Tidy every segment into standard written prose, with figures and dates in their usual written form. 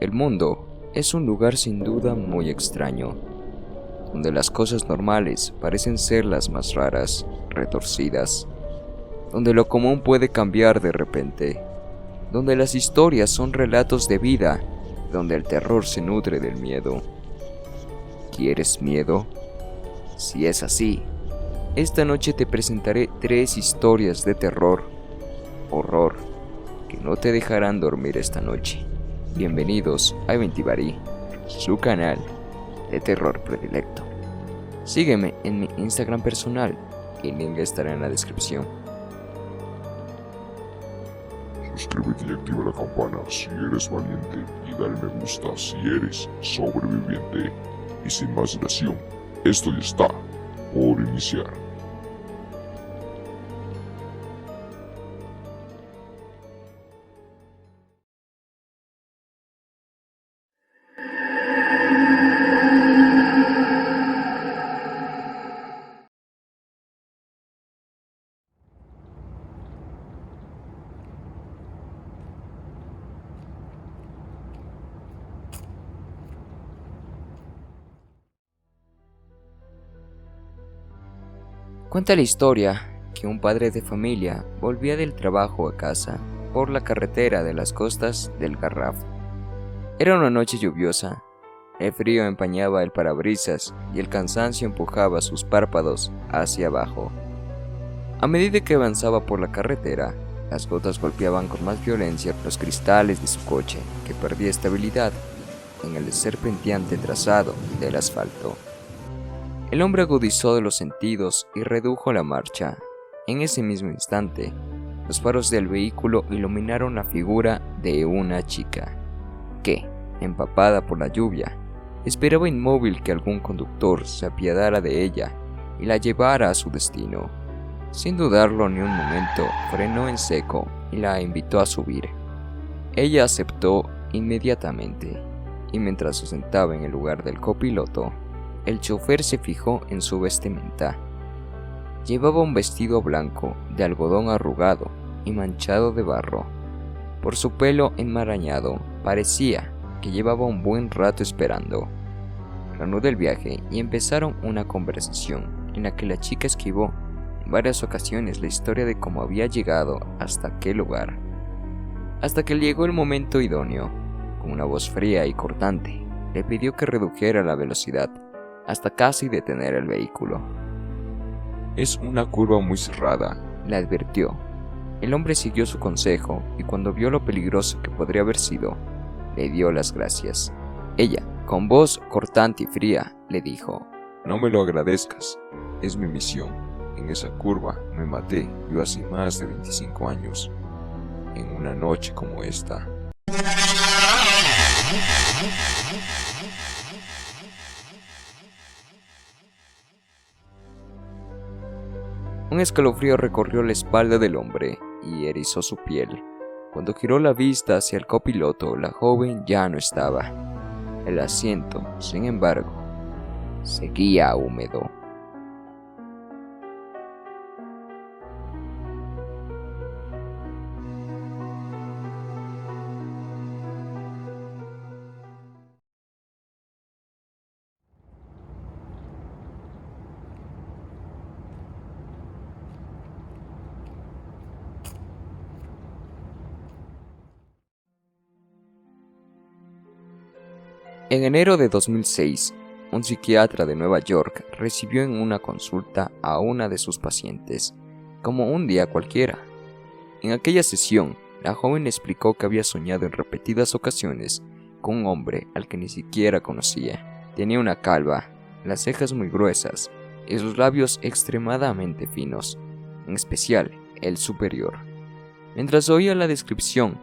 El mundo es un lugar sin duda muy extraño, donde las cosas normales parecen ser las más raras, retorcidas, donde lo común puede cambiar de repente, donde las historias son relatos de vida, donde el terror se nutre del miedo. ¿Quieres miedo? Si es así, esta noche te presentaré 3 historias de terror, horror, que no te dejarán dormir esta noche. Bienvenidos a Eventivari, su canal de terror predilecto. Sígueme en mi Instagram personal, el link estará en la descripción. Suscríbete y activa la campana si eres valiente y dale me gusta si eres sobreviviente. Y sin más dilación, esto ya está por iniciar. Cuenta la historia que un padre de familia volvía del trabajo a casa por la carretera de las costas del Garraf. Era una noche lluviosa, el frío empañaba el parabrisas y el cansancio empujaba sus párpados hacia abajo. A medida que avanzaba por la carretera, las gotas golpeaban con más violencia los cristales de su coche, que perdía estabilidad en el serpenteante trazado del asfalto. El hombre agudizó de los sentidos y redujo la marcha. En ese mismo instante, los faros del vehículo iluminaron la figura de una chica, que, empapada por la lluvia, esperaba inmóvil que algún conductor se apiadara de ella y la llevara a su destino. Sin dudarlo ni un momento, frenó en seco y la invitó a subir. Ella aceptó inmediatamente, y mientras se sentaba en el lugar del copiloto, el chofer se fijó en su vestimenta. Llevaba un vestido blanco de algodón arrugado y manchado de barro. Por su pelo enmarañado, parecía que llevaba un buen rato esperando. Reanudó el viaje y empezaron una conversación en la que la chica esquivó en varias ocasiones la historia de cómo había llegado hasta aquel lugar. Hasta que llegó el momento idóneo, con una voz fría y cortante, le pidió que redujera la velocidad hasta casi detener el vehículo. Es una curva muy cerrada, Le advirtió. El hombre siguió su consejo y cuando vio lo peligroso que podría haber sido, le dio las gracias. Ella, con voz cortante y fría, le dijo: no me lo agradezcas, es mi misión. En esa curva me maté yo hace más de 25 años, en una noche como esta. Un escalofrío recorrió la espalda del hombre y erizó su piel. Cuando giró la vista hacia el copiloto, la joven ya no estaba. El asiento, sin embargo, seguía húmedo. En enero de 2006, un psiquiatra de Nueva York recibió en una consulta a una de sus pacientes, como un día cualquiera. En aquella sesión, la joven explicó que había soñado en repetidas ocasiones con un hombre al que ni siquiera conocía. Tenía una calva, las cejas muy gruesas y sus labios extremadamente finos, en especial el superior. Mientras oía la descripción,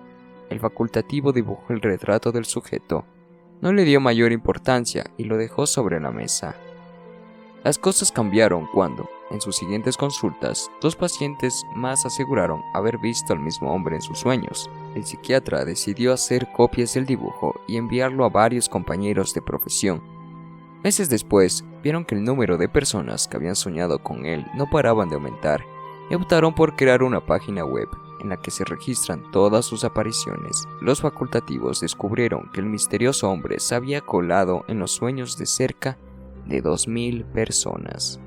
el facultativo dibujó el retrato del sujeto. No le dio mayor importancia y lo dejó sobre la mesa. Las cosas cambiaron cuando, en sus siguientes consultas, 2 pacientes más aseguraron haber visto al mismo hombre en sus sueños. El psiquiatra decidió hacer copias del dibujo y enviarlo a varios compañeros de profesión. Meses después, vieron que el número de personas que habían soñado con él no paraban de aumentar y optaron por crear una página web en la que se registran todas sus apariciones. Los facultativos descubrieron que el misterioso hombre se había colado en los sueños de cerca de 2000 personas.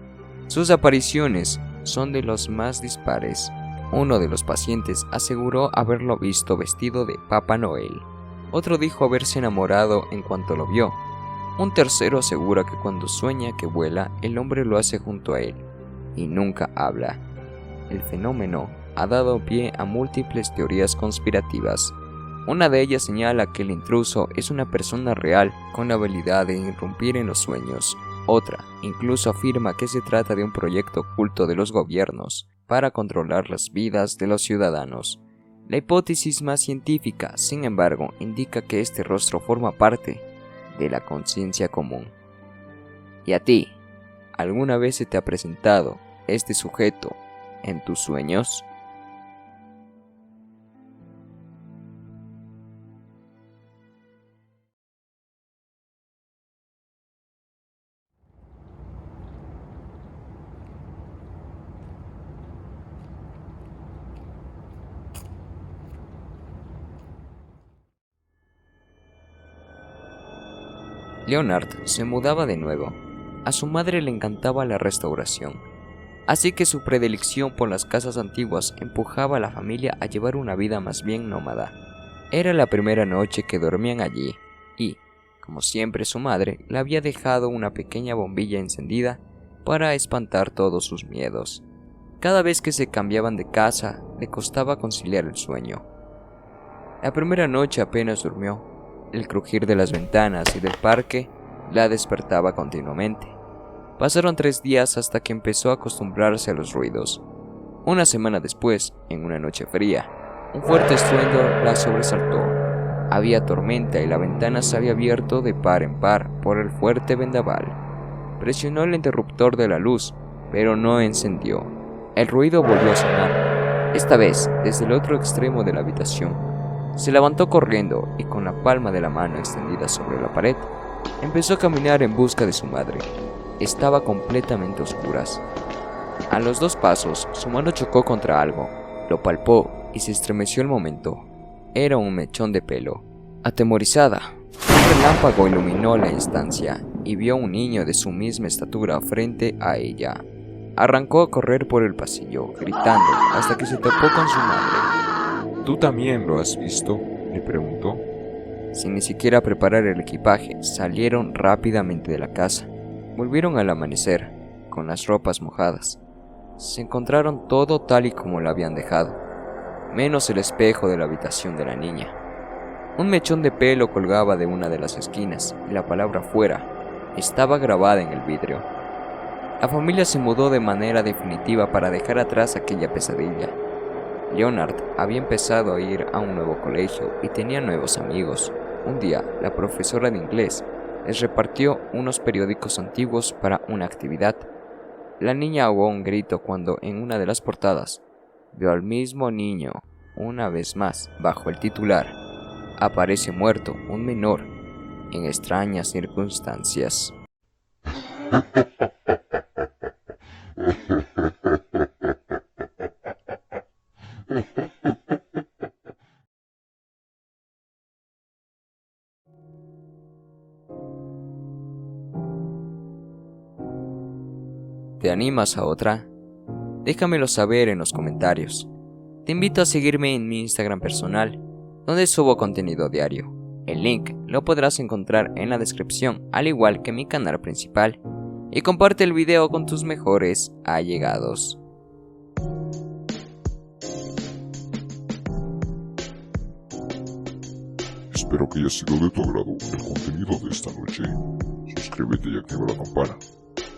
Sus apariciones son de los más dispares. Uno de los pacientes aseguró haberlo visto vestido de Papá Noel. Otro dijo haberse enamorado en cuanto lo vio. Un tercero asegura que cuando sueña que vuela, el hombre lo hace junto a él y nunca habla. El fenómeno ha dado pie a múltiples teorías conspirativas. Una de ellas señala que el intruso es una persona real con la habilidad de irrumpir en los sueños. Otra incluso afirma que se trata de un proyecto oculto de los gobiernos para controlar las vidas de los ciudadanos. La hipótesis más científica, sin embargo, indica que este rostro forma parte de la conciencia común. ¿Y a ti? ¿Alguna vez se te ha presentado este sujeto en tus sueños? Leonard se mudaba de nuevo. A su madre le encantaba la restauración, así que su predilección por las casas antiguas empujaba a la familia a llevar una vida más bien nómada. Era la primera noche que dormían allí y, como siempre, su madre le había dejado una pequeña bombilla encendida para espantar todos sus miedos. Cada vez que se cambiaban de casa, le costaba conciliar el sueño. La primera noche apenas durmió. El crujir de las ventanas y del parque la despertaba continuamente. Pasaron 3 días hasta que empezó a acostumbrarse a los ruidos. Una semana después, en una noche fría, un fuerte estruendo la sobresaltó. Había tormenta y la ventana se había abierto de par en par por el fuerte vendaval. Presionó el interruptor de la luz, pero no encendió. El ruido volvió a sonar, esta vez desde el otro extremo de la habitación. Se levantó corriendo y con la palma de la mano extendida sobre la pared, empezó a caminar en busca de su madre. Estaba completamente a oscuras. A los 2 pasos, su mano chocó contra algo. Lo palpó y se estremeció al momento. Era un mechón de pelo. Atemorizada, un relámpago iluminó la instancia y vio a un niño de su misma estatura frente a ella. Arrancó a correr por el pasillo, gritando hasta que se topó con su madre. ¿Tú también lo has visto?, le preguntó. Sin ni siquiera preparar el equipaje, salieron rápidamente de la casa. Volvieron al amanecer, con las ropas mojadas. Se encontraron todo tal y como lo habían dejado, menos el espejo de la habitación de la niña. Un mechón de pelo colgaba de una de las esquinas y la palabra fuera estaba grabada en el vidrio. La familia se mudó de manera definitiva para dejar atrás aquella pesadilla. Leonard había empezado a ir a un nuevo colegio y tenía nuevos amigos. Un día, la profesora de inglés les repartió unos periódicos antiguos para una actividad. La niña ahogó un grito cuando en una de las portadas vio al mismo niño una vez más bajo el titular: "Aparece muerto un menor en extrañas circunstancias". ¿Te animas a otra? Déjamelo saber en los comentarios. Te invito a seguirme en mi Instagram personal, donde subo contenido diario. El link lo podrás encontrar en la descripción, al igual que mi canal principal. Y comparte el video con tus mejores allegados. Espero que haya sido de tu agrado el contenido de esta noche. Suscríbete y activa la campana.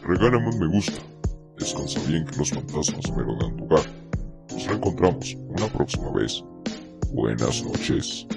Regálame un me gusta. Descansa bien, que los fantasmas me lo dan tu hogar. Nos reencontramos una próxima vez. Buenas noches.